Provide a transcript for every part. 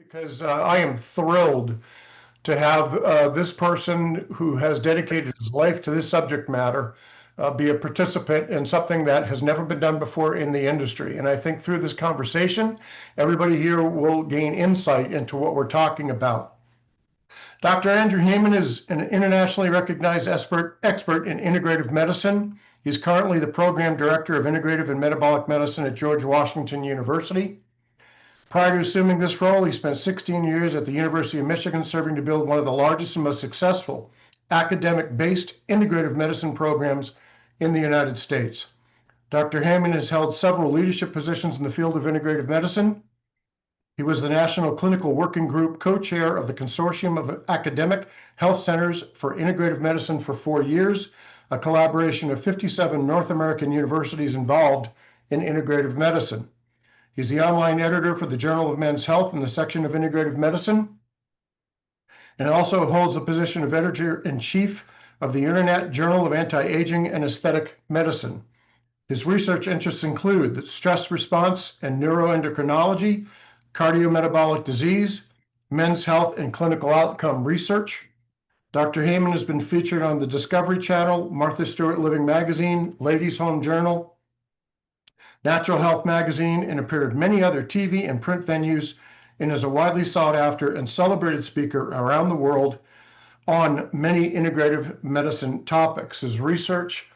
Because I am thrilled to have this person who has dedicated his life to this subject matter be a participant in something that has never been done before in the industry. And I think through this conversation, everybody here will gain insight into what we're talking about. Dr. Andrew Heyman is an internationally recognized expert in integrative medicine. He's currently the program director of integrative and metabolic medicine at George Washington University. Prior to assuming this role, he spent 16 years at the University of Michigan serving to build one of the largest and most successful academic-based integrative medicine programs in the United States. Dr. Heyman has held several leadership positions in the field of integrative medicine. He was the National Clinical Working Group co-chair of the Consortium of Academic Health Centers for Integrative Medicine for 4 years, a collaboration of 57 North American universities involved in integrative medicine. He's the online editor for the Journal of Men's Health in the section of integrative medicine, and also holds the position of editor-in-chief of the Internet Journal of Anti-Aging and Aesthetic Medicine. His research interests include the stress response and neuroendocrinology, cardiometabolic disease, men's health and clinical outcome research. Dr. Heyman has been featured on the Discovery Channel, Martha Stewart Living Magazine, Ladies Home Journal, Natural Health Magazine, and appeared at many other TV and print venues, and is a widely sought after and celebrated speaker around the world on many integrative medicine topics. His research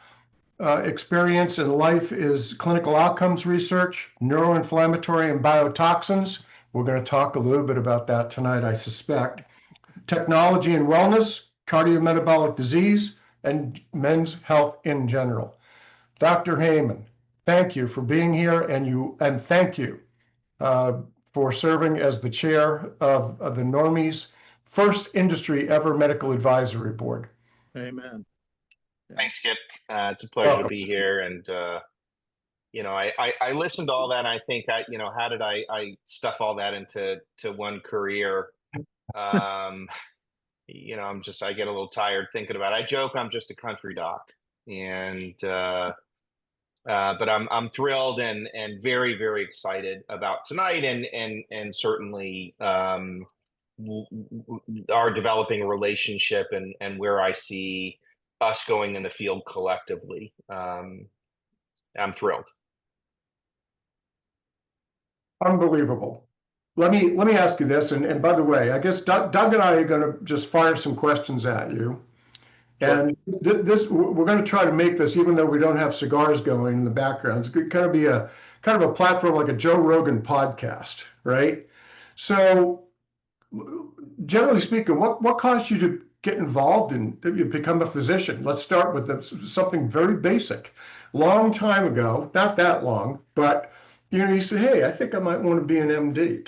experience in life is clinical outcomes research, neuroinflammatory and biotoxins. We're going to talk a little bit about that tonight, I suspect. Technology and wellness, cardiometabolic disease, and men's health in general. Dr. Heyman, thank you for being here, and thank you for serving as the chair of the NORMI's first industry ever medical advisory board. Amen. Thanks, Skip. It's a pleasure to be here. And, I listened to all that, and I think, how did I stuff all that into one career? I get a little tired thinking about it. I joke I'm just a country doc, and but I'm thrilled and very, very excited about tonight, and certainly our developing a relationship and where I see us going in the field collectively. I'm thrilled. Unbelievable. Let me ask you this, and by the way, I guess Doug and I are going to just fire some questions at you. And we're going to try to make this, even though we don't have cigars going in the background, it's going to be a kind of a platform like a Joe Rogan podcast, right? So, generally speaking, what caused you to get involved and become a physician? Let's start with something very basic. Long time ago, not that long, but you said, "Hey, I think I might want to be an MD."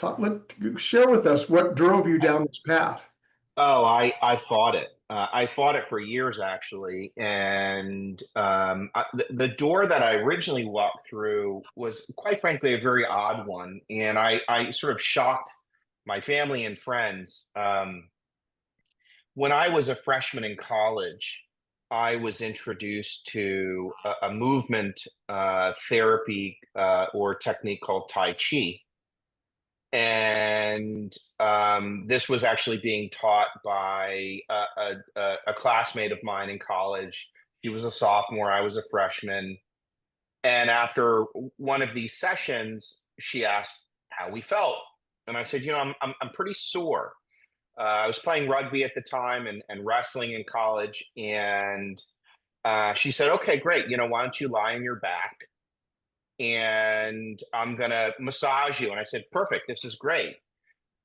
Share with us what drove you down this path. Oh, I fought it. I fought it for years, actually. And the door that I originally walked through was, quite frankly, a very odd one. And I sort of shocked my family and friends. When I was a freshman in college, I was introduced to a movement therapy or technique called Tai Chi. And this was actually being taught by a classmate of mine in college. She was a sophomore, I was a freshman. And after one of these sessions, she asked how we felt. And I said, I'm pretty sore. I was playing rugby at the time and wrestling in college. And she said, "Okay, great. Why don't you lie on your back? And I'm going to massage you." And I said, "Perfect. This is great."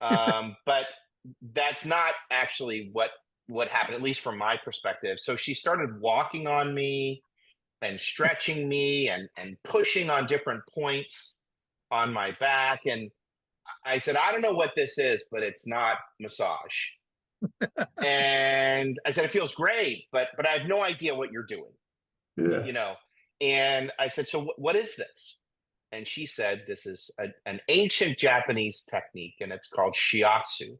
But that's not actually what happened, at least from my perspective. So she started walking on me and stretching me and pushing on different points on my back. And I said, "I don't know what this is, but it's not massage." And I said, "It feels great, but I have no idea what you're doing." Yeah. And I said, "So what is this?" And she said, "This is an ancient Japanese technique, and it's called shiatsu,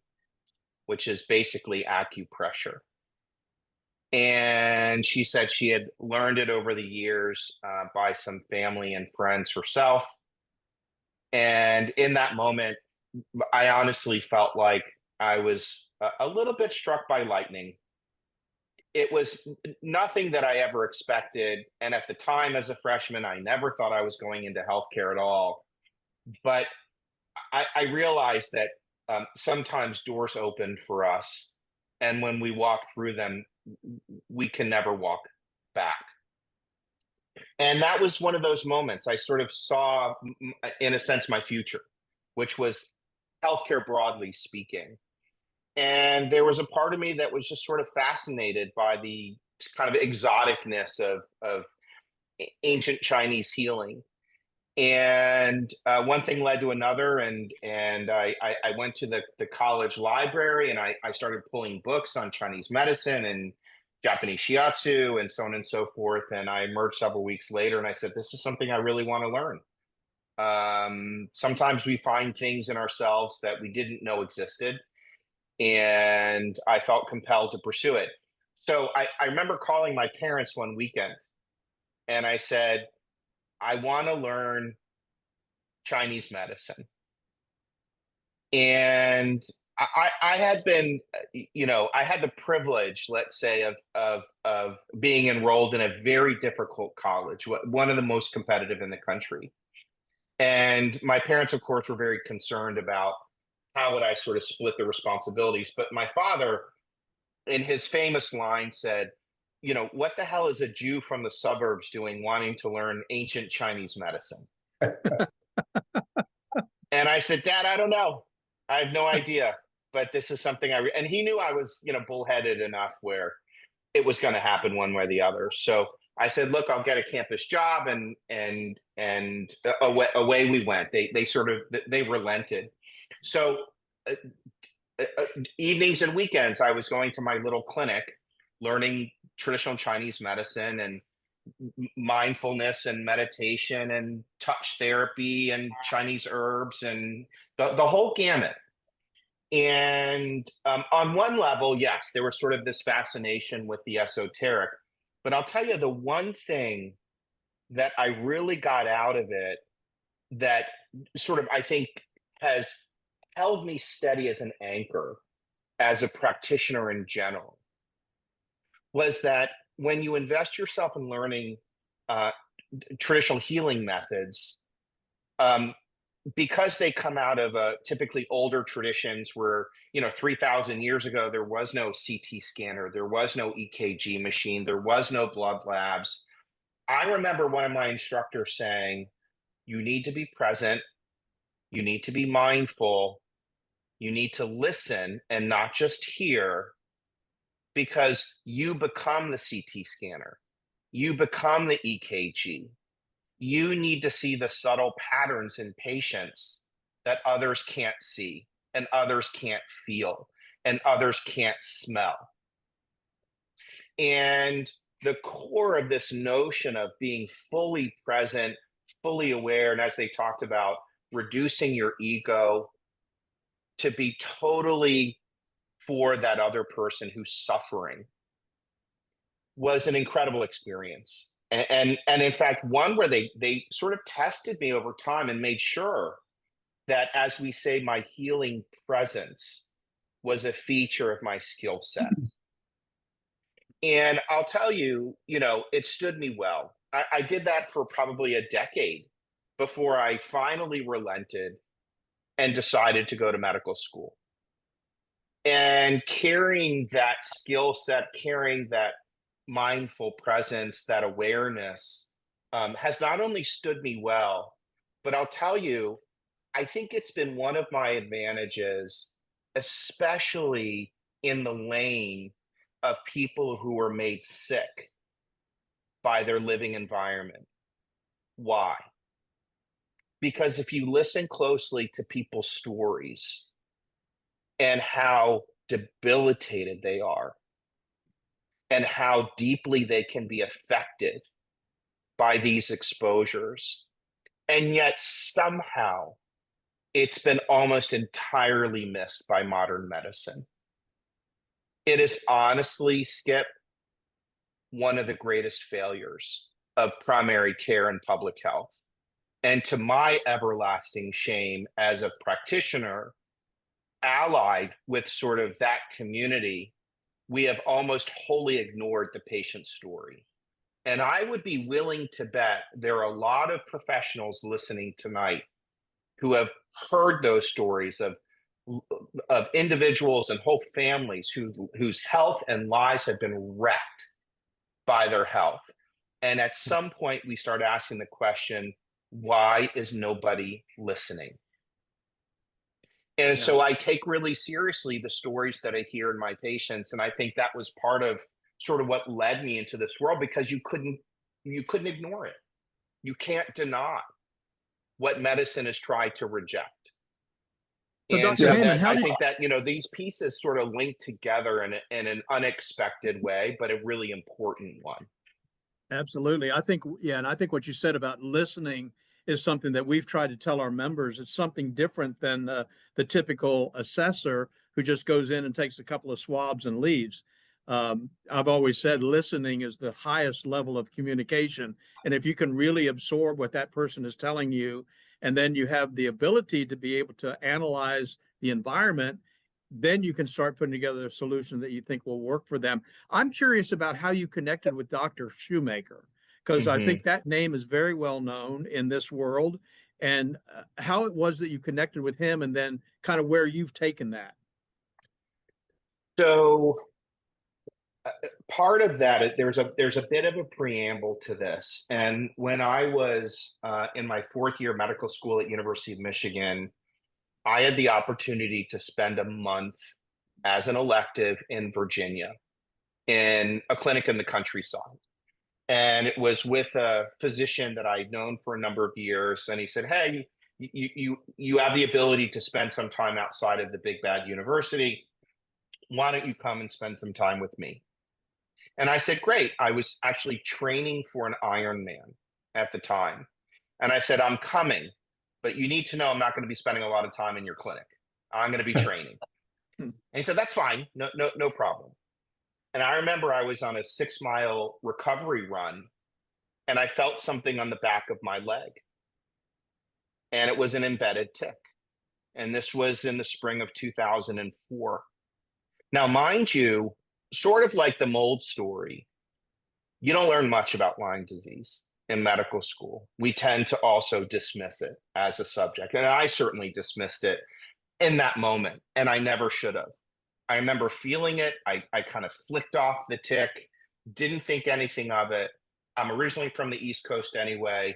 which is basically acupressure." And she said she had learned it over the years by some family and friends herself. And in that moment, I honestly felt like I was a little bit struck by lightning. It was nothing that I ever expected. And at the time, as a freshman, I never thought I was going into healthcare at all. But I realized that sometimes doors open for us. And when we walk through them, we can never walk back. And that was one of those moments I sort of saw, in a sense, my future, which was healthcare broadly speaking. And there was a part of me that was just sort of fascinated by the kind of exoticness of ancient Chinese healing. And one thing led to another, and I went to the college library, and I started pulling books on Chinese medicine and Japanese shiatsu and so on and so forth. And I emerged several weeks later, and I said, "This is something I really want to learn." Sometimes we find things in ourselves that we didn't know existed, and I felt compelled to pursue it. So I remember calling my parents one weekend, and I said, "I want to learn Chinese medicine." And I had been, I had the privilege, let's say, of being enrolled in a very difficult college, one of the most competitive in the country. And my parents, of course, were very concerned about how would I sort of split the responsibilities. But my father, in his famous line, said, "What the hell is a Jew from the suburbs doing wanting to learn ancient Chinese medicine?" And I said, "Dad, I don't know. I have no idea. But this is something and he knew I was, bullheaded enough where it was going to happen one way or the other. So I said, "Look, I'll get a campus job," and away we went. They relented. So uh, evenings and weekends, I was going to my little clinic, learning traditional Chinese medicine and mindfulness and meditation and touch therapy and Chinese herbs and the whole gamut. And on one level, yes, there was sort of this fascination with the esoteric. But I'll tell you, the one thing that I really got out of it that sort of, I think, has held me steady as an anchor as a practitioner in general was that when you invest yourself in learning uh, traditional healing methods, um, because they come out of typically older traditions where, 3,000 years ago, there was no CT scanner, there was no EKG machine, there was no blood labs. I remember one of my instructors saying, "You need to be present, you need to be mindful, you need to listen and not just hear, because you become the CT scanner, you become the EKG. You need to see the subtle patterns in patients that others can't see, and others can't feel, and others can't smell." And the core of this notion of being fully present, fully aware, and as they talked about, reducing your ego to be totally for that other person who's suffering was an incredible experience. And in fact, one where they sort of tested me over time and made sure that, as we say, my healing presence was a feature of my skill set. And I'll tell you, it stood me well. I did that for probably a decade before I finally relented and decided to go to medical school. And carrying that skill set, carrying that mindful presence, that awareness, has not only stood me well, but I'll tell you, I think it's been one of my advantages, especially in the lane of people who are made sick by their living environment. Why? Because if you listen closely to people's stories and how debilitated they are and how deeply they can be affected by these exposures, and yet somehow it's been almost entirely missed by modern medicine. It is honestly, Skip, one of the greatest failures of primary care and public health. And to my everlasting shame as a practitioner, allied with sort of that community, we have almost wholly ignored the patient's story. And I would be willing to bet there are a lot of professionals listening tonight who have heard those stories of individuals and whole families whose health and lives have been wrecked by their health. And at some point, we start asking the question, why is nobody listening? And Yeah. so I take really seriously the stories that I hear in my patients. And I think that was part of sort of what led me into this world, because you couldn't ignore it. You can't deny what medicine has tried to reject. So, And Dr. so Heyman, that how I did think that, you know, these pieces sort of link together in an unexpected way, but a really important one. absolutely? I think, yeah, and I think what you said about listening is something that we've tried to tell our members. It's something different than the typical assessor who just goes in and takes a couple of swabs and leaves. I've always said listening is the highest level of communication. And if you can really absorb what that person is telling you, and then you have the ability to be able to analyze the environment, then you can start putting together a solution that you think will work for them. I'm curious about how you connected with Dr. Shoemaker, because I Mm-hmm. think that name is very well known in this world, and how it was that you connected with him, and then kind of where you've taken that. So part of that, there's a bit of a preamble to this. And when I was in my fourth year of medical school at University of Michigan, I had the opportunity to spend a month as an elective in Virginia in a clinic in the countryside. And it was with a physician that I'd known for a number of years. And he said, "Hey, you have the ability to spend some time outside of the big bad university. Why don't you come and spend some time with me?" And I said, "Great." I was actually training for an Ironman at the time. And I said, "I'm coming, but you need to know I'm not going to be spending a lot of time in your clinic. I'm going to be training." Hmm. And he said, "That's fine. No problem." And I remember I was on a 6 mile recovery run, and I felt something on the back of my leg. And it was an embedded tick. And this was in the spring of 2004. Now, mind you, sort of like the mold story, you don't learn much about Lyme disease in medical school. We tend to also dismiss it as a subject. And I certainly dismissed it in that moment, and I never should have. I remember feeling it. I kind of flicked off the tick, didn't think anything of it. I'm originally from the East Coast anyway.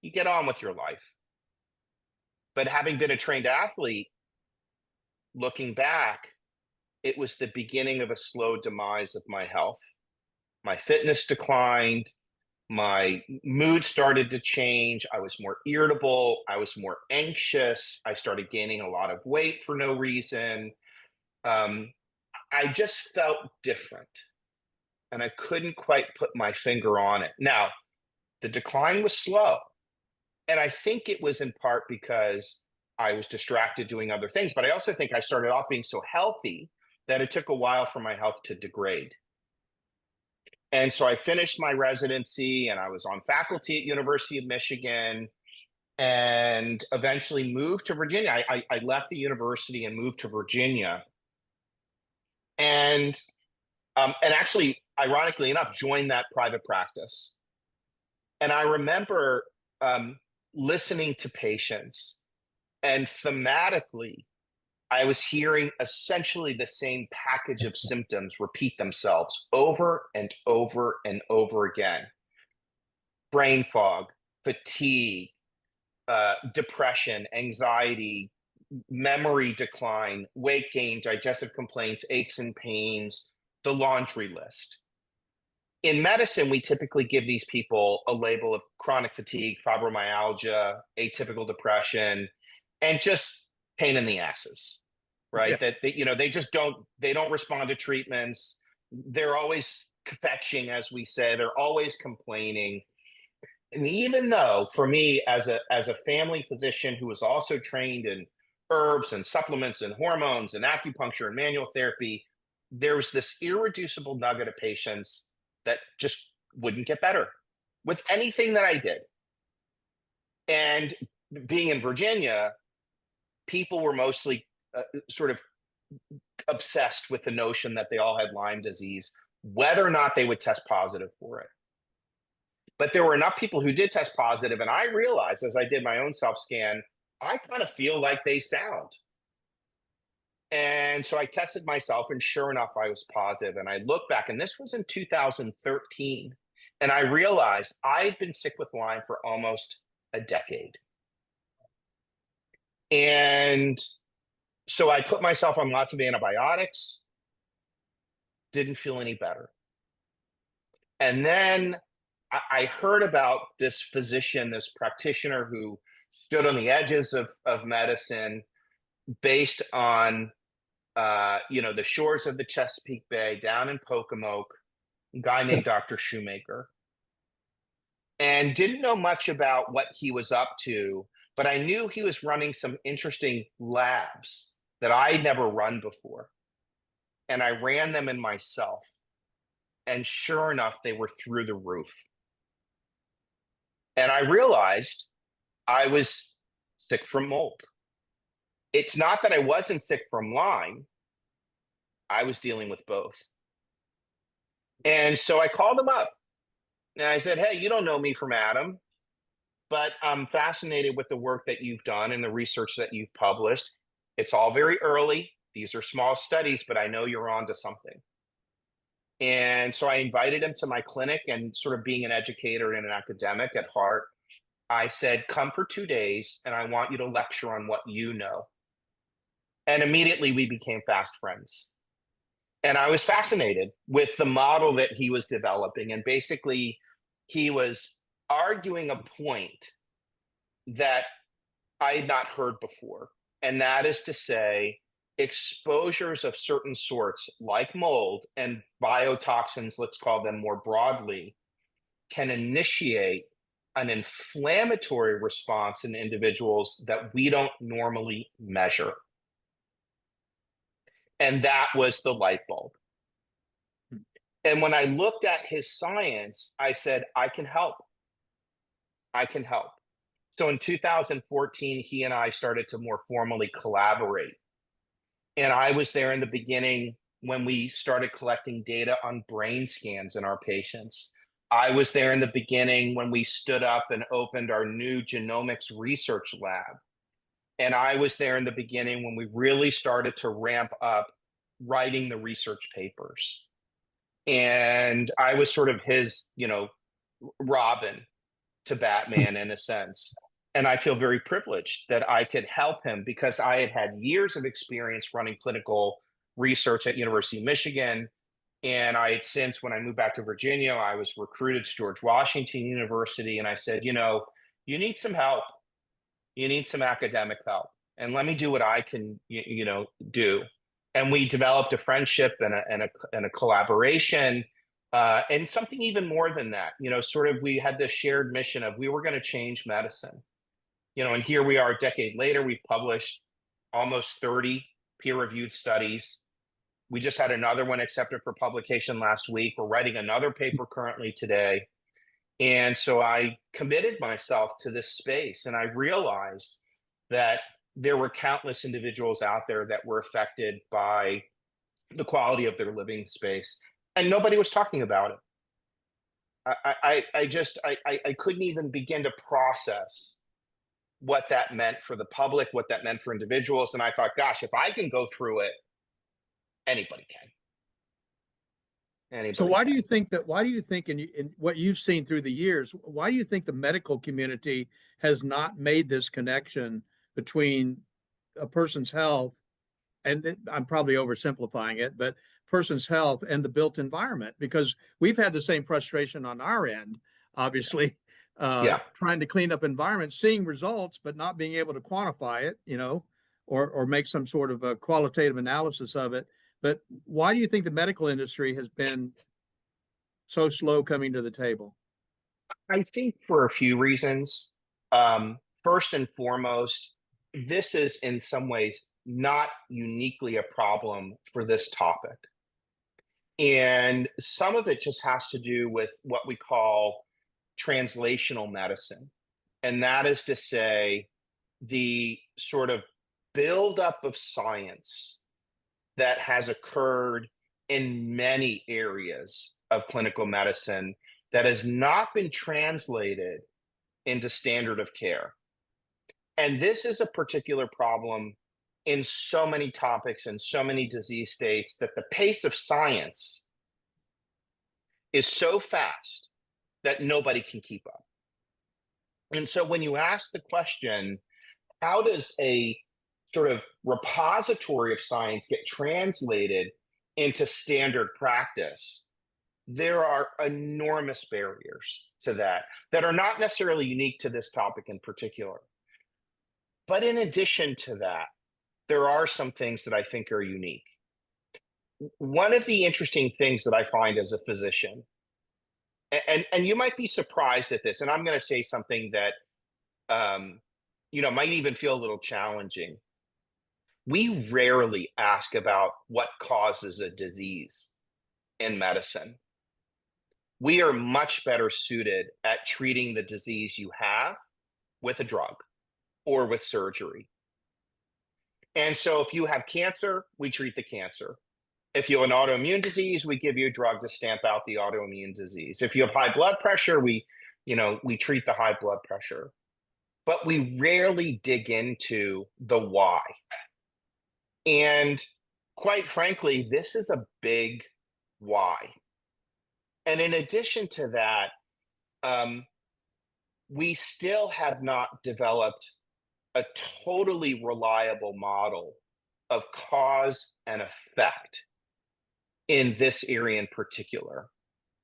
You get on with your life. But having been a trained athlete, looking back, it was the beginning of a slow demise of my health. My fitness declined. My mood started to change. I was more irritable. I was more anxious. I started gaining a lot of weight for no reason. I just felt different, and I couldn't quite put my finger on it. Now, the decline was slow, and I think it was in part because I was distracted doing other things, but I also think I started off being so healthy that it took a while for my health to degrade. And so I finished my residency, and I was on faculty at University of Michigan, and eventually moved to Virginia. I left the university and moved to Virginia, and actually, ironically enough, joined that private practice. And I remember listening to patients, and thematically, I was hearing essentially the same package of symptoms repeat themselves over and over and over again: brain fog, fatigue, depression, anxiety, memory decline, weight gain, digestive complaints, aches and pains, the laundry list. In medicine, we typically give these people a label of chronic fatigue, fibromyalgia, atypical depression, and just pain in the asses, Yeah. right? That they, they just don't respond to treatments. They're always fetching, as we say. They're always complaining. And even though, for me, as a family physician who was also trained in herbs and supplements and hormones and acupuncture and manual therapy, there was this irreducible nugget of patients that just wouldn't get better with anything that I did. And being in Virginia, people were mostly sort of obsessed with the notion that they all had Lyme disease, whether or not they would test positive for it. But there were enough people who did test positive, and I realized as I did my own self-scan, I kind of feel like they sound. And so I tested myself, and sure enough, I was positive. And I look back, and this was in 2013, and I realized I had been sick with Lyme for almost a decade. And so I put myself on lots of antibiotics, didn't feel any better. And then I heard about this physician, this practitioner who stood on the edges of medicine based on, the shores of the Chesapeake Bay down in Pocomoke, a guy named Dr. Shoemaker. And didn't know much about what he was up to, but I knew he was running some interesting labs that I'd never run before. And I ran them in myself. And sure enough, they were through the roof. And I realized I was sick from mold. It's not that I wasn't sick from Lyme, I was dealing with both. And so I called him up and I said, "Hey, you don't know me from Adam, but I'm fascinated with the work that you've done and the research that you've published. It's all very early. These are small studies, but I know you're onto something." And so I invited him to my clinic, and sort of being an educator and an academic at heart, I said, "Come for 2 days and I want you to lecture on what you know." And immediately we became fast friends. And I was fascinated with the model that he was developing. And basically, he was arguing a point that I had not heard before. And that is to say, exposures of certain sorts, like mold and biotoxins, let's call them more broadly, can initiate an inflammatory response in individuals that we don't normally measure. And that was the light bulb. And when I looked at his science, I said, I can help. I can help. So in 2014, he and I started to more formally collaborate. And I was there in the beginning when we started collecting data on brain scans in our patients. I was there in the beginning when we stood up and opened our new genomics research lab. And I was there in the beginning when we really started to ramp up writing the research papers. And I was sort of his, Robin to Batman in a sense. And I feel very privileged that I could help him because I had had years of experience running clinical research at University of Michigan. And I had since, when I moved back to Virginia, I was recruited to George Washington University. And I said, you need some help. You need some academic help. And let me do what I can, do. And we developed a friendship and a collaboration. And something even more than that, sort of we had this shared mission of we were going to change medicine. And here we are a decade later, we've published almost 30 peer-reviewed studies. We just had another one accepted for publication last week. We're writing another paper currently today. And so I committed myself to this space, and I realized that there were countless individuals out there that were affected by the quality of their living space, and nobody was talking about it. I couldn't even begin to process what that meant for the public, what that meant for individuals. And I thought, gosh, if I can go through it, anybody can. So why do you think, in what you've seen through the years, why do you think the medical community has not made this connection between a person's health, and I'm probably oversimplifying it, but person's health and the built environment? Because we've had the same frustration on our end, obviously, trying to clean up environments, seeing results, but not being able to quantify it, or make some sort of a qualitative analysis of it. But why do you think the medical industry has been so slow coming to the table? I think for a few reasons. First and foremost, this is in some ways not uniquely a problem for this topic. And some of it just has to do with what we call translational medicine. And that is to say, the sort of buildup of science that has occurred in many areas of clinical medicine that has not been translated into standard of care. And this is a particular problem in so many topics and so many disease states, that the pace of science is so fast that nobody can keep up. And so when you ask the question, how does a sort of repository of science get translated into standard practice? There are enormous barriers to that are not necessarily unique to this topic in particular. But in addition to that, there are some things that I think are unique. One of the interesting things that I find as a physician, and you might be surprised at this, and I'm going to say something that might even feel a little challenging. We rarely ask about what causes a disease in medicine. We are much better suited at treating the disease you have with a drug or with surgery. And so if you have cancer, we treat the cancer. If you have an autoimmune disease, we give you a drug to stamp out the autoimmune disease. If you have high blood pressure, we treat the high blood pressure. But we rarely dig into the why. And quite frankly, this is a big why. And in addition to that, we still have not developed a totally reliable model of cause and effect in this area in particular.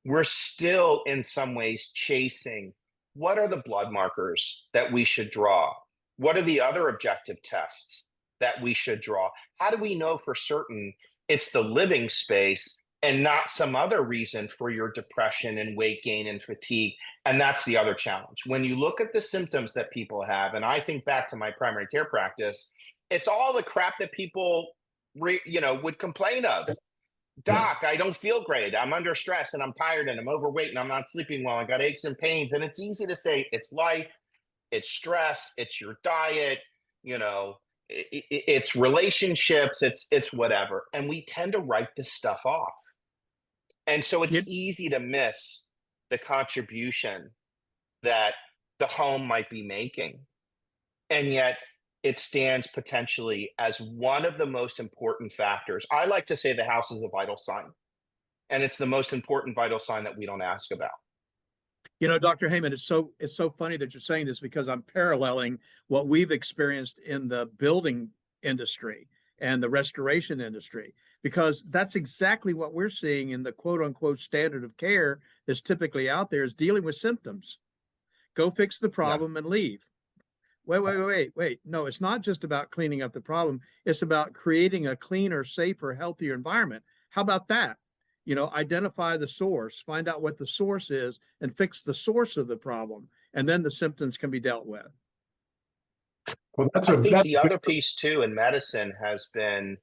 We're still in some ways chasing, what are the blood markers that we should draw? What are the other objective tests that we should draw? How do we know for certain it's the living space and not some other reason for your depression and weight gain and fatigue? And that's the other challenge. When you look at the symptoms that people have, and I think back to my primary care practice, it's all the crap that people would complain of. Doc, I don't feel great. I'm under stress and I'm tired and I'm overweight and I'm not sleeping well. I got aches and pains. And it's easy to say it's life, it's stress, it's your diet, it's relationships, it's whatever. And we tend to write this stuff off. And so it's easy to miss the contribution that the home might be making. And yet it stands potentially as one of the most important factors. I like to say the house is a vital sign, and it's the most important vital sign that we don't ask about. Dr. Heyman, it's so funny that you're saying this, because I'm paralleling what we've experienced in the building industry and the restoration industry, because that's exactly what we're seeing in the quote unquote standard of care that's typically out there, is dealing with symptoms. Go fix the problem and leave. Wait. No, it's not just about cleaning up the problem. It's about creating a cleaner, safer, healthier environment. How about that? Identify the source, find out what the source is, and fix the source of the problem. And then the symptoms can be dealt with. Well, I think the other piece too in medicine has been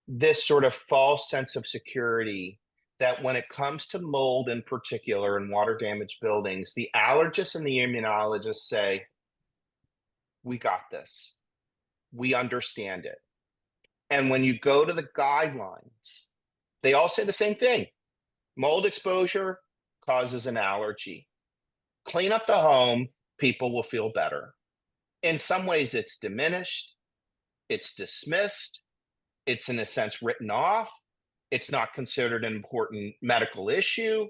this sort of false sense of security that when it comes to mold in particular and water damaged buildings, the allergists and the immunologists say, we got this. We understand it. And when you go to the guidelines, they all say the same thing. Mold exposure causes an allergy. Clean up the home, people will feel better. In some ways, it's diminished, it's dismissed, it's in a sense written off. It's not considered an important medical issue.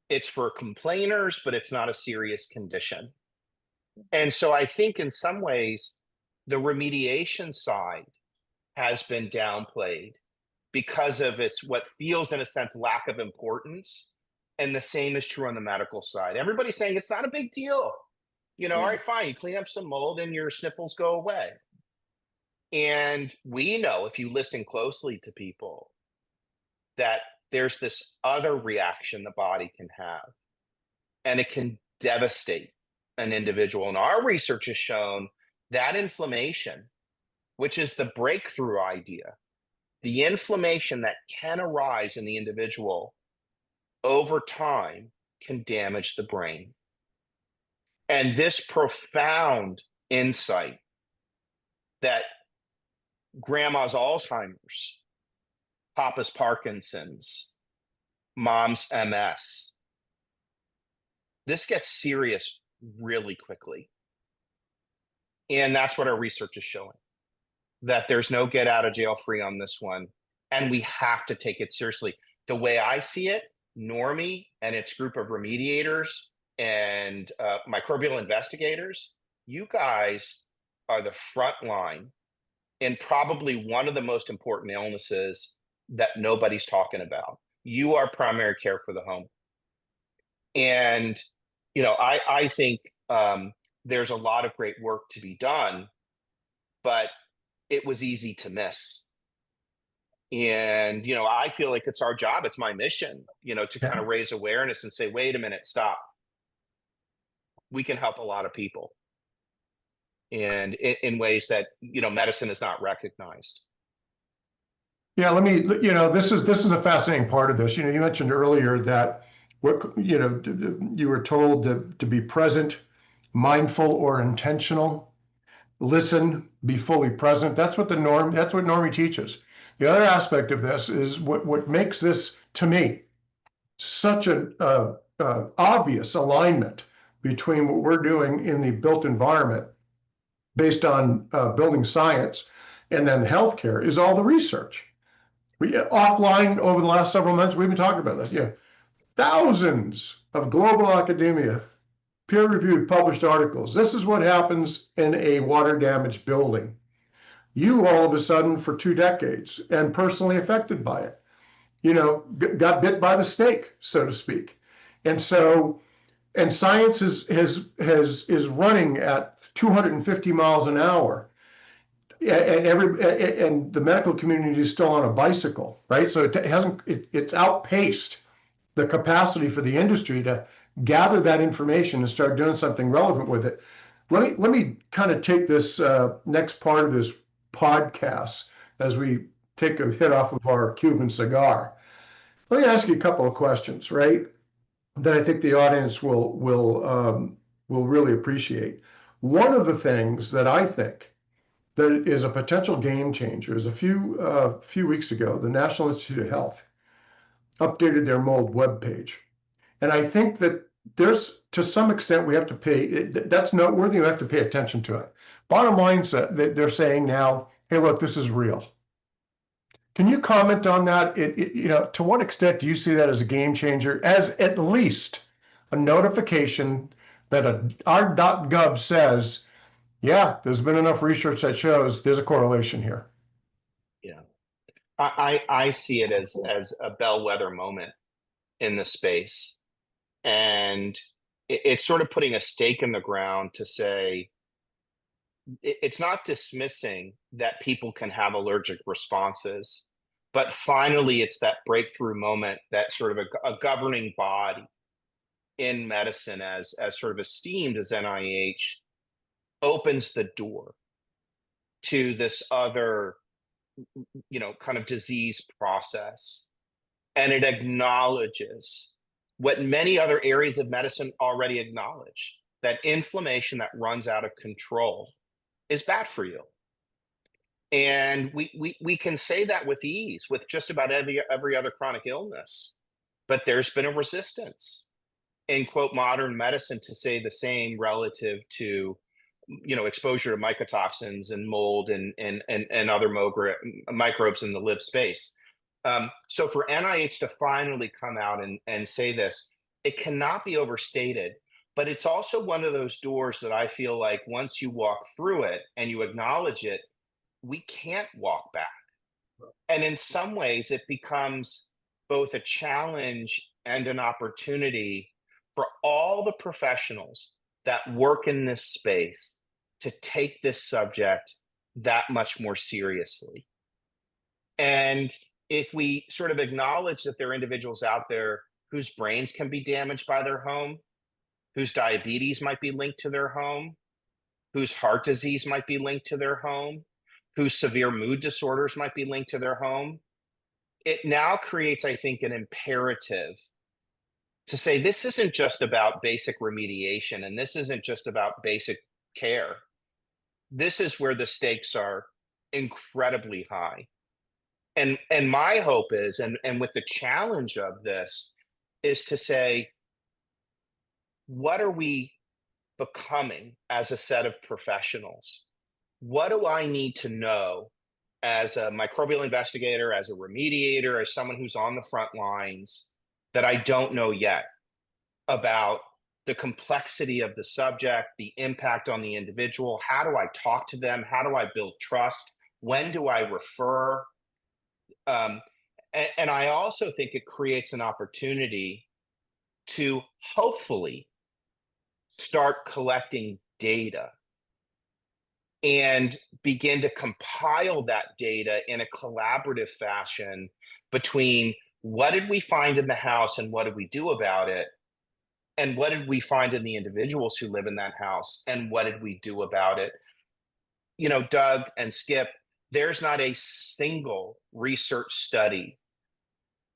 It's for complainers, but it's not a serious condition. And so I think in some ways, the remediation side has been downplayed because of its what feels in a sense lack of importance. And the same is true on the medical side. Everybody's saying it's not a big deal. All right, fine, you clean up some mold and your sniffles go away. And we know, if you listen closely to people, that there's this other reaction the body can have, and it can devastate an individual. And our research has shown that inflammation, which is the breakthrough idea, the inflammation that can arise in the individual over time can damage the brain. And this profound insight that grandma's Alzheimer's, papa's Parkinson's, mom's MS, this gets serious really quickly. And that's what our research is showing, that there's no get out of jail free on this one. And we have to take it seriously. The way I see it, Normie and its group of remediators and microbial investigators, you guys are the front line in probably one of the most important illnesses that nobody's talking about. You are primary care for the home. And, I think there's a lot of great work to be done, but it was easy to miss. And, I feel like it's our job, it's my mission, to kind of raise awareness and say, wait a minute, stop. We can help a lot of people. And in ways that, medicine is not recognized. Yeah, this is a fascinating part of this. You mentioned earlier that you were told to be present, mindful, or intentional. Listen, be fully present. That's what Normie teaches. The other aspect of this is what makes this, to me, such an obvious alignment between what we're doing in the built environment based on building science and then healthcare is all the research. Offline over the last several months, we've been talking about this. Yeah, thousands of global academia, peer-reviewed published articles. This is what happens in a water-damaged building. You all of a sudden, for 2 decades, and personally affected by it, got bit by the snake, so to speak. And science is running at 250 miles an hour. And the medical community is still on a bicycle, right? So it's outpaced the capacity for the industry to gather that information and start doing something relevant with it. Let me kind of take this next part of this podcast as we take a hit off of our Cuban cigar. Let me ask you a couple of questions, right? That I think the audience will really appreciate. One of the things that I think that is a potential game changer is a few weeks ago, the National Institute of Health updated their mold webpage. And I think that there's, to some extent, we have to that's noteworthy, we have to pay attention to it. Bottom line, they're saying now, hey, look, this is real. Can you comment on that? To what extent do you see that as a game changer, as at least a notification that our .gov says, yeah, there's been enough research that shows there's a correlation here? Yeah. I see it as a bellwether moment in the space. And it's sort of putting a stake in the ground to say, it's not dismissing that people can have allergic responses, but finally it's that breakthrough moment that sort of a governing body in medicine, as sort of esteemed as NIH, opens the door to this other, kind of disease process. And it acknowledges what many other areas of medicine already acknowledge, that inflammation that runs out of control is bad for you. And we can say that with ease with just about every other chronic illness, but there's been a resistance in, quote, modern medicine to say the same relative to, exposure to mycotoxins and mold and other microbes in the live space. So for NIH to finally come out and say this, it cannot be overstated, but it's also one of those doors that I feel like once you walk through it and you acknowledge it, we can't walk back. And in some ways, it becomes both a challenge and an opportunity for all the professionals that work in this space to take this subject that much more seriously. And if we sort of acknowledge that there are individuals out there whose brains can be damaged by their home, whose diabetes might be linked to their home, whose heart disease might be linked to their home, whose severe mood disorders might be linked to their home, it now creates, I think, an imperative to say this isn't just about basic remediation and this isn't just about basic care. This is where the stakes are incredibly high. And my hope is, and with the challenge of this, is to say, what are we becoming as a set of professionals? What do I need to know as a microbial investigator, as a remediator, as someone who's on the front lines that I don't know yet about the complexity of the subject, the impact on the individual? How do I talk to them? How do I build trust? When do I refer? And I also think it creates an opportunity to hopefully start collecting data and begin to compile that data in a collaborative fashion between what did we find in the house and what did we do about it, and what did we find in the individuals who live in that house and what did we do about it. You know, Doug and Skip, there's not a single research study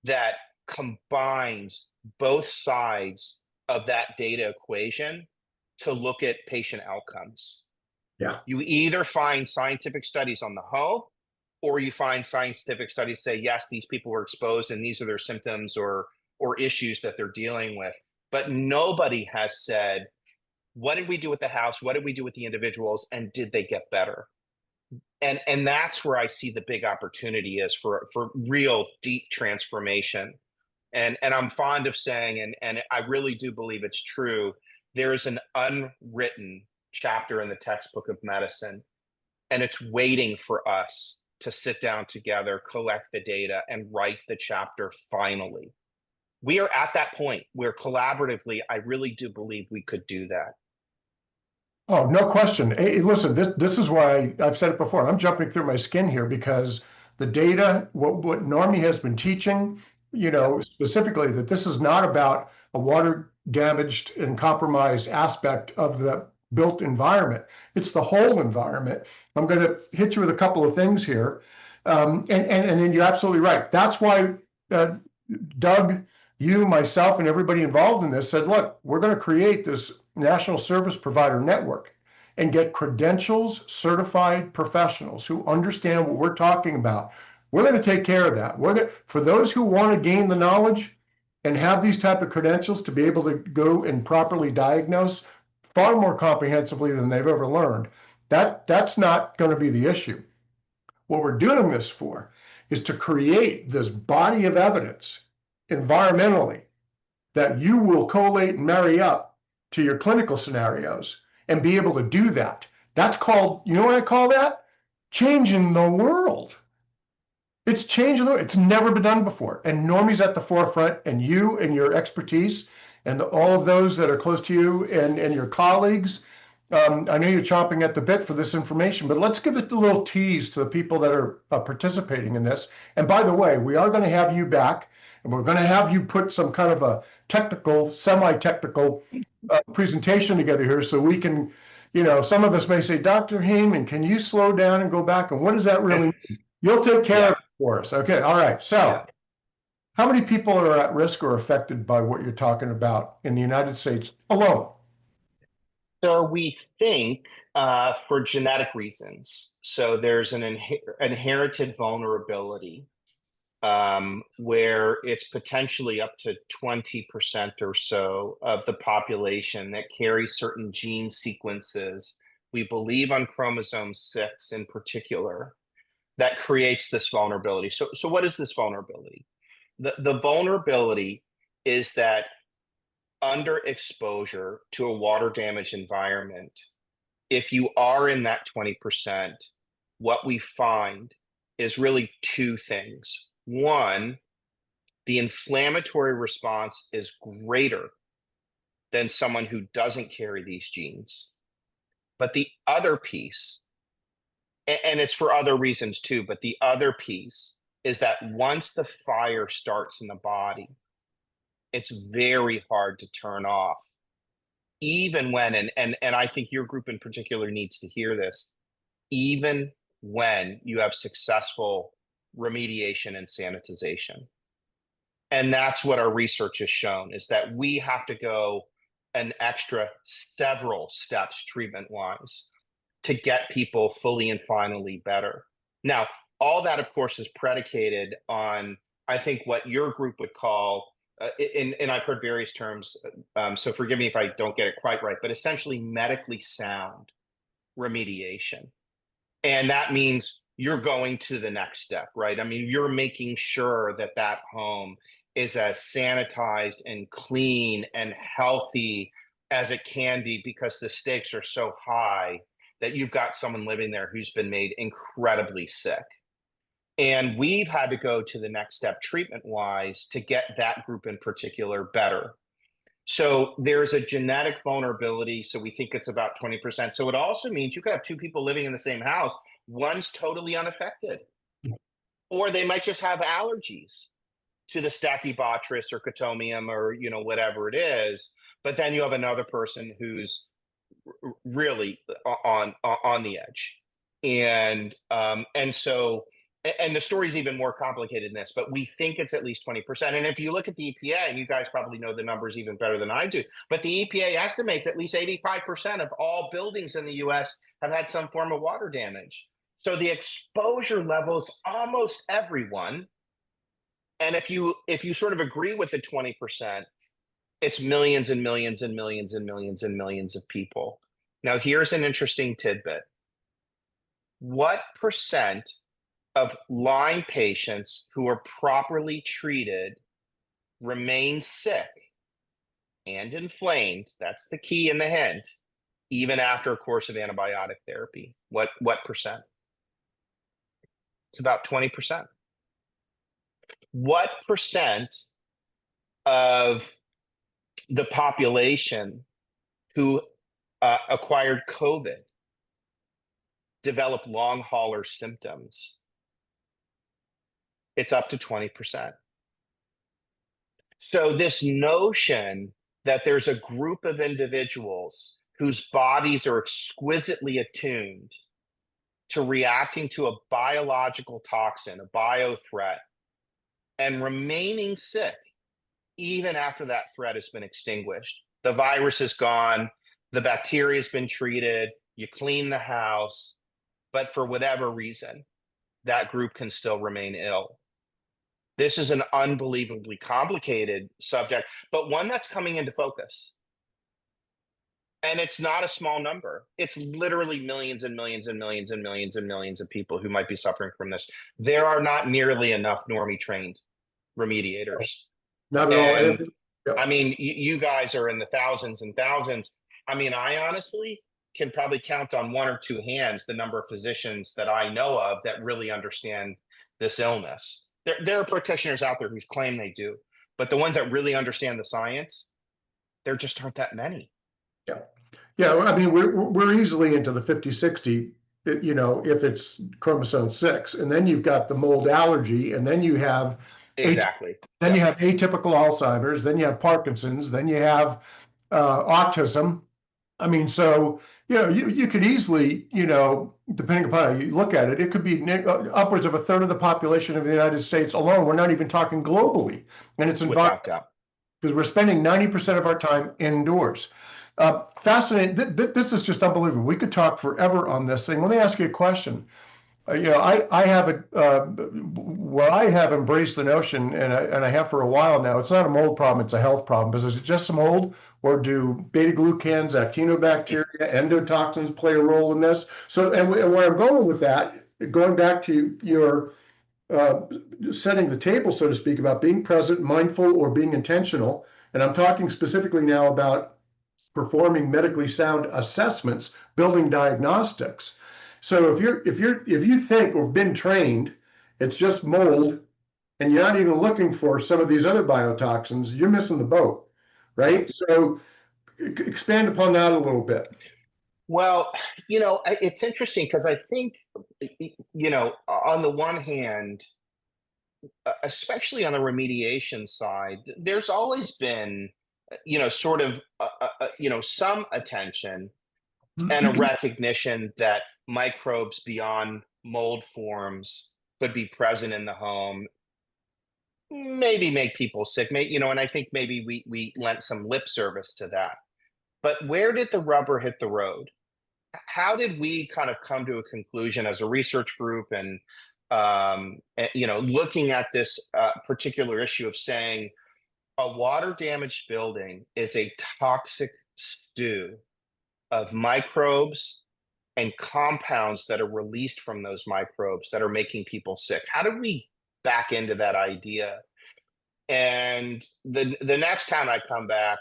that combines both sides of that data equation to look at patient outcomes. Yeah. You either find scientific studies on the home, or you find scientific studies say, yes, these people were exposed and these are their symptoms or issues that they're dealing with. But nobody has said, what did we do with the house? What did we do with the individuals? And did they get better? And that's where I see the big opportunity is for real deep transformation. And I'm fond of saying, and I really do believe it's true, there is an unwritten chapter in the textbook of medicine, and it's waiting for us to sit down together, collect the data, and write the chapter finally. We are at that point where collaboratively, I really do believe we could do that. Oh, no question. Hey, listen, this is why I've said it before. I'm jumping through my skin here because the data, what Normie has been teaching, you know, specifically that this is not about a water damaged and compromised aspect of the built environment. It's the whole environment. I'm going to hit you with a couple of things here. And then you're absolutely right. That's why Doug, you, myself, and everybody involved in this said, look, we're going to create this National Service Provider Network and get credentials, certified professionals who understand what we're talking about. We're going to take care of that. For those who want to gain the knowledge and have these type of credentials to be able to go and properly diagnose far more comprehensively than they've ever learned, that's not going to be the issue. What we're doing this for is to create this body of evidence environmentally that you will collate and marry up to your clinical scenarios and be able to do that. That's called, you know what I call that? Changing the world. It's changing the world. It's never been done before. And Normie's at the forefront, and you and your expertise and all of those that are close to you and your colleagues. I know you're chomping at the bit for this information, but let's give it a little tease to the people that are participating in this. And by the way, we are going to have you back, and we're going to have you put some kind of a technical, semi-technical presentation together here so we can, you know, some of us may say, Dr. Heyman, can you slow down and go back? And what does that really mean? You'll take care of it for us. Okay. All right. So how many people are at risk or affected by what you're talking about in the United States alone? So we think for genetic reasons. So there's an inherited vulnerability where it's potentially up to 20% or so of the population that carry certain gene sequences, we believe on chromosome 6 in particular, that creates this vulnerability. So what is this vulnerability? The vulnerability is that under exposure to a water damaged environment, if you are in that 20%, what we find is really two things. One, the inflammatory response is greater than someone who doesn't carry these genes. But the other piece, and it's for other reasons too, but the other piece is that once the fire starts in the body, it's very hard to turn off. Even when, and I think your group in particular needs to hear this, even when you have successful remediation and sanitization. And that's what our research has shown, is that we have to go an extra several steps treatment wise to get people fully and finally better. Now, all that, of course, is predicated on, I think, what your group would call, and I've heard various terms, so forgive me if I don't get it quite right, but essentially medically sound remediation. And that means you're going to the next step, right? I mean, you're making sure that that home is as sanitized and clean and healthy as it can be, because the stakes are so high that you've got someone living there who's been made incredibly sick. And we've had to go to the next step treatment wise to get that group in particular better. So there's a genetic vulnerability. So we think it's about 20%. So it also means you could have two people living in the same house. One's totally unaffected, or they might just have allergies to the Stachybotrys or Cotomium or, whatever it is. But then you have another person who's really on the edge. And the story is even more complicated than this, but we think it's at least 20%. And if you look at the EPA, and you guys probably know the numbers even better than I do, but the EPA estimates at least 85% of all buildings in the US have had some form of water damage. So the exposure levels almost everyone. And if you sort of agree with the 20%, it's millions and millions and millions and millions and millions of people. Now, here's an interesting tidbit. What percent of Lyme patients who are properly treated remain sick and inflamed? That's the key in the hint, even after a course of antibiotic therapy. What percent? It's about 20%. What percent of the population who acquired COVID develop long hauler symptoms? It's up to 20%. So this notion that there's a group of individuals whose bodies are exquisitely attuned to reacting to a biological toxin, a bio threat, and remaining sick even after that threat has been extinguished. The virus is gone, the bacteria has been treated, you clean the house, but for whatever reason, that group can still remain ill. This is an unbelievably complicated subject, but one that's coming into focus. And it's not a small number. It's literally millions and millions and millions and millions and millions of people who might be suffering from this. There are not nearly enough normie trained remediators. Not at all. And Yeah. I mean, you guys are in the thousands and thousands. I mean, I honestly can probably count on one or two hands the number of physicians that I know of that really understand this illness. There are practitioners out there who claim they do, but the ones that really understand the science, there just aren't that many. Yeah. Yeah. I mean, we're easily into the 50, 60, if it's chromosome 6, and then you've got the mold allergy, and then you have Exactly. Then you have atypical Alzheimer's, then you have Parkinson's, then you have autism. I mean, so, you could easily, depending upon how you look at it, it could be upwards of a third of the population of the United States alone. We're not even talking globally. And it's Without doubt. because we're spending 90% of our time indoors. Fascinating. This is just unbelievable. We could talk forever on this thing. Let me ask you a question. I have embraced the notion, and I have for a while now. It's not a mold problem; it's a health problem. But is it just mold, or do beta glucans, actinobacteria, endotoxins play a role in this? So, and where I'm going with that, going back to your setting the table, so to speak, about being present, mindful, or being intentional, and I'm talking specifically now about performing medically sound assessments, building diagnostics. So if you think or been trained, it's just mold, and you're not even looking for some of these other biotoxins, you're missing the boat, right? So expand upon that a little bit. Well, it's interesting because I think, on the one hand, especially on the remediation side, there's always been, sort of, some attention and a recognition that microbes beyond mold forms could be present in the home. maybe make people sick. And I think maybe we lent some lip service to that. But where did the rubber hit the road? How did we kind of come to a conclusion as a research group and looking at this particular issue of saying a water damaged building is a toxic stew of microbes and compounds that are released from those microbes that are making people sick? How did we back into that idea? And the next time I come back,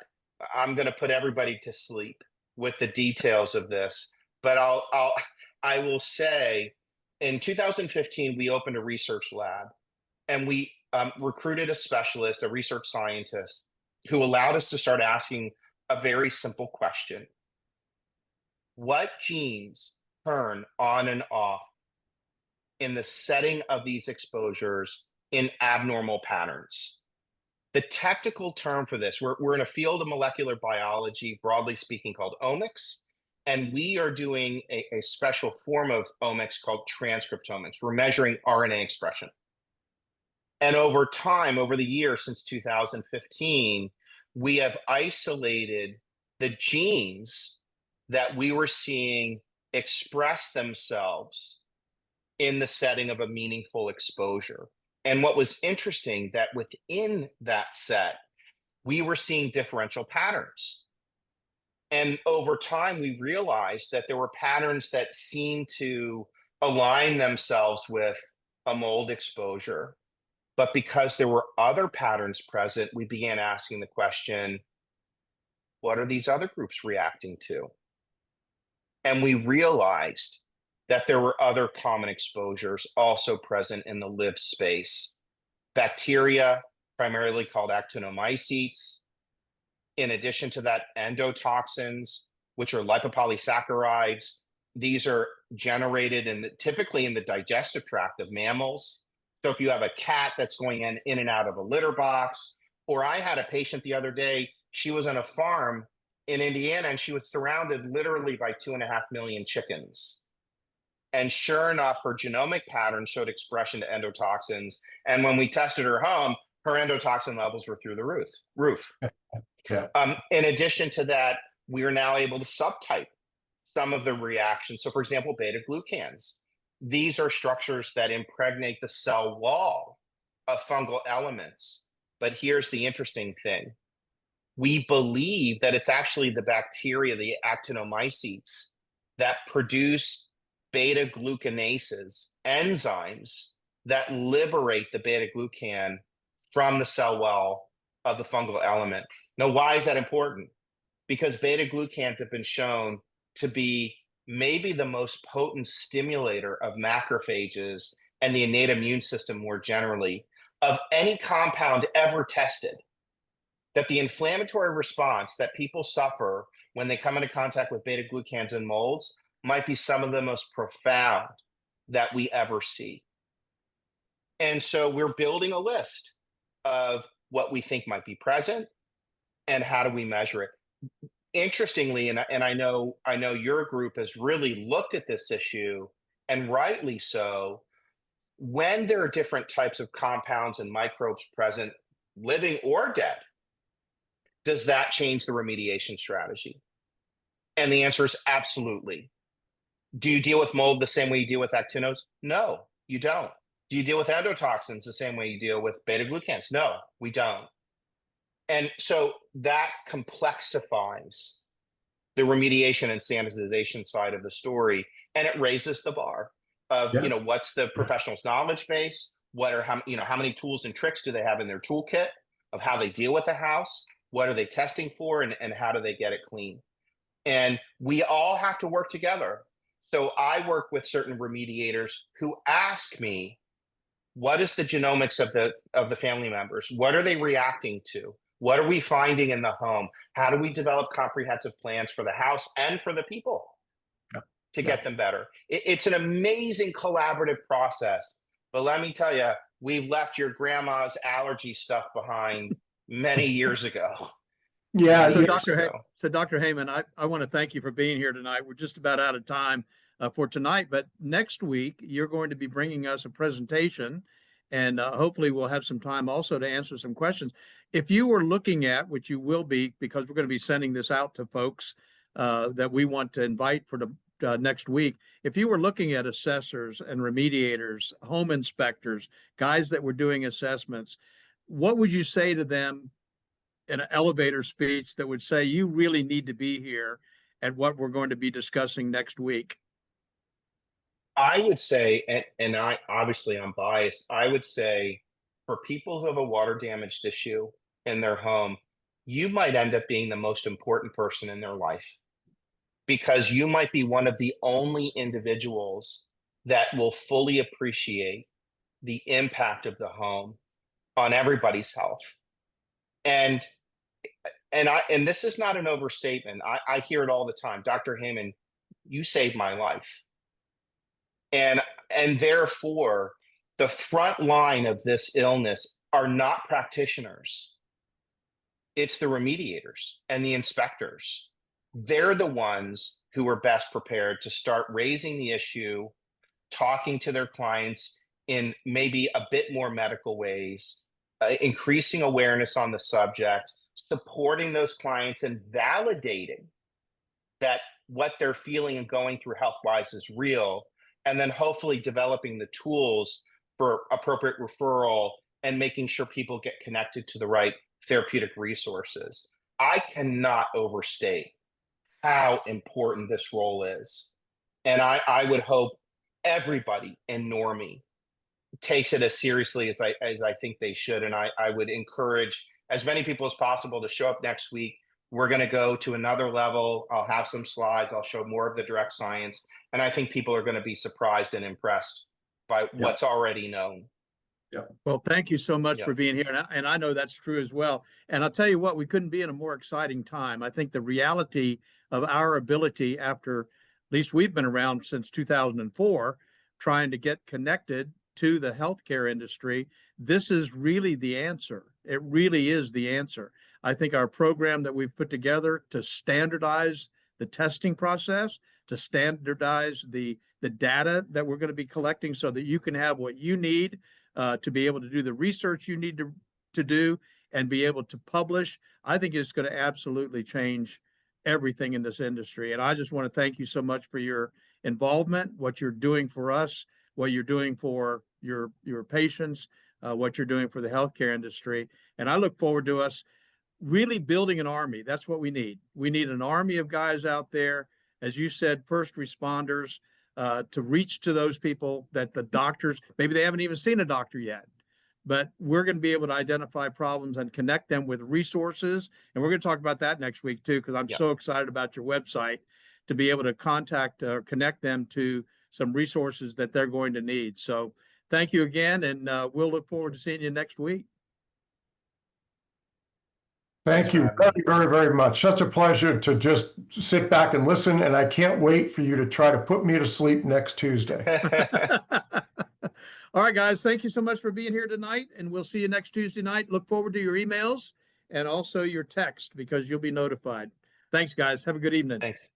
I'm going to put everybody to sleep with the details of this. But I will say, in 2015, we opened a research lab, and we recruited a specialist, a research scientist, who allowed us to start asking a very simple question: what genes turn on and off in the setting of these exposures in abnormal patterns? The technical term for this, we're in a field of molecular biology, broadly speaking, called omics, and we are doing a special form of omics called transcriptomics. We're measuring RNA expression. And over time, over the years since 2015, we have isolated the genes that we were seeing express themselves in the setting of a meaningful exposure. And what was interesting, that within that set, we were seeing differential patterns. And over time, we realized that there were patterns that seemed to align themselves with a mold exposure. But because there were other patterns present, we began asking the question, what are these other groups reacting to? And we realized that there were other common exposures also present in the lived space. Bacteria, primarily called actinomycetes. In addition to that, endotoxins, which are lipopolysaccharides. These are generated typically in the digestive tract of mammals. So if you have a cat that's going in and out of a litter box, or I had a patient the other day, she was on a farm in Indiana, and she was surrounded literally by 2.5 million chickens. And sure enough, her genomic pattern showed expression to endotoxins. And when we tested her home, her endotoxin levels were through the roof. Yeah. In addition to that, we are now able to subtype some of the reactions. So for example, beta-glucans. These are structures that impregnate the cell wall of fungal elements. But here's the interesting thing. We believe that it's actually the bacteria, the actinomycetes, that produce beta-glucanases, enzymes that liberate the beta-glucan from the cell wall of the fungal element. Now, why is that important? Because beta-glucans have been shown to be maybe the most potent stimulator of macrophages and the innate immune system more generally of any compound ever tested. That the inflammatory response that people suffer when they come into contact with beta-glucans and molds might be some of the most profound that we ever see. And so we're building a list of what we think might be present and how do we measure it. Interestingly, and I know your group has really looked at this issue, and rightly so, when there are different types of compounds and microbes present, living or dead, does that change the remediation strategy? And the answer is absolutely. Do you deal with mold the same way you deal with actinos? No, you don't. Do you deal with endotoxins the same way you deal with beta-glucans? No, we don't. And so that complexifies the remediation and standardization side of the story, and it raises the bar of what's the professional's knowledge base, how many tools and tricks do they have in their toolkit of how they deal with the house, what are they testing for, and how do they get it clean? And we all have to work together. So I work with certain remediators who ask me, what is the genomics of the family members? What are they reacting to? What are we finding in the home? How do we develop comprehensive plans for the house and for the people to get them better? It's an amazing collaborative process. But let me tell you, we've left your grandma's allergy stuff behind many years ago. Yeah. So Dr. Heyman, I want to thank you for being here tonight. We're just about out of time for tonight, but next week you're going to be bringing us a presentation, And hopefully we'll have some time also to answer some questions. If you were looking at, which you will be, because we're going to be sending this out to folks that we want to invite for the next week. If you were looking at assessors and remediators, home inspectors, guys that were doing assessments, what would you say to them in an elevator speech that would say, you really need to be here at what we're going to be discussing next week? I would say, and I obviously I'm biased, I would say for people who have a water damaged issue in their home, you might end up being the most important person in their life because you might be one of the only individuals that will fully appreciate the impact of the home on everybody's health. And and this is not an overstatement. I hear it all the time. Dr. Heyman, you saved my life. And therefore, the front line of this illness are not practitioners. It's the remediators and the inspectors. They're the ones who are best prepared to start raising the issue, talking to their clients in maybe a bit more medical ways, increasing awareness on the subject, supporting those clients and validating that what they're feeling and going through health-wise is real, and then hopefully developing the tools for appropriate referral and making sure people get connected to the right therapeutic resources. I cannot overstate how important this role is. And I would hope everybody in Normie takes it as seriously as I think they should. And I would encourage as many people as possible to show up next week. We're going to go to another level. I'll have some slides. I'll show more of the direct science. And I think people are going to be surprised and impressed by what's already known. Yeah. Well, thank you so much for being here. And I know that's true as well. And I'll tell you what, we couldn't be in a more exciting time. I think the reality of our ability after, at least we've been around since 2004, trying to get connected to the healthcare industry, this is really the answer. It really is the answer. I think our program that we've put together to standardize the testing process, to standardize the data that we're going to be collecting so that you can have what you need to be able to do the research you need to do and be able to publish, I think it's going to absolutely change everything in this industry. And I just want to thank you so much for your involvement, what you're doing for us, what you're doing for your patients, what you're doing for the healthcare industry. And I look forward to us really building an army. That's what we need. We need an army of guys out there, as you said, first responders, to reach to those people that the doctors, maybe they haven't even seen a doctor yet, but we're going to be able to identify problems and connect them with resources. And we're going to talk about that next week too, because I'm so excited about your website to be able to contact or connect them to some resources that they're going to need. So thank you again. And we'll look forward to seeing you next week. Thank you very, very, very much. Such a pleasure to just sit back and listen. And I can't wait for you to try to put me to sleep next Tuesday. All right, guys. Thank you so much for being here tonight. And we'll see you next Tuesday night. Look forward to your emails and also your text because you'll be notified. Thanks, guys. Have a good evening. Thanks.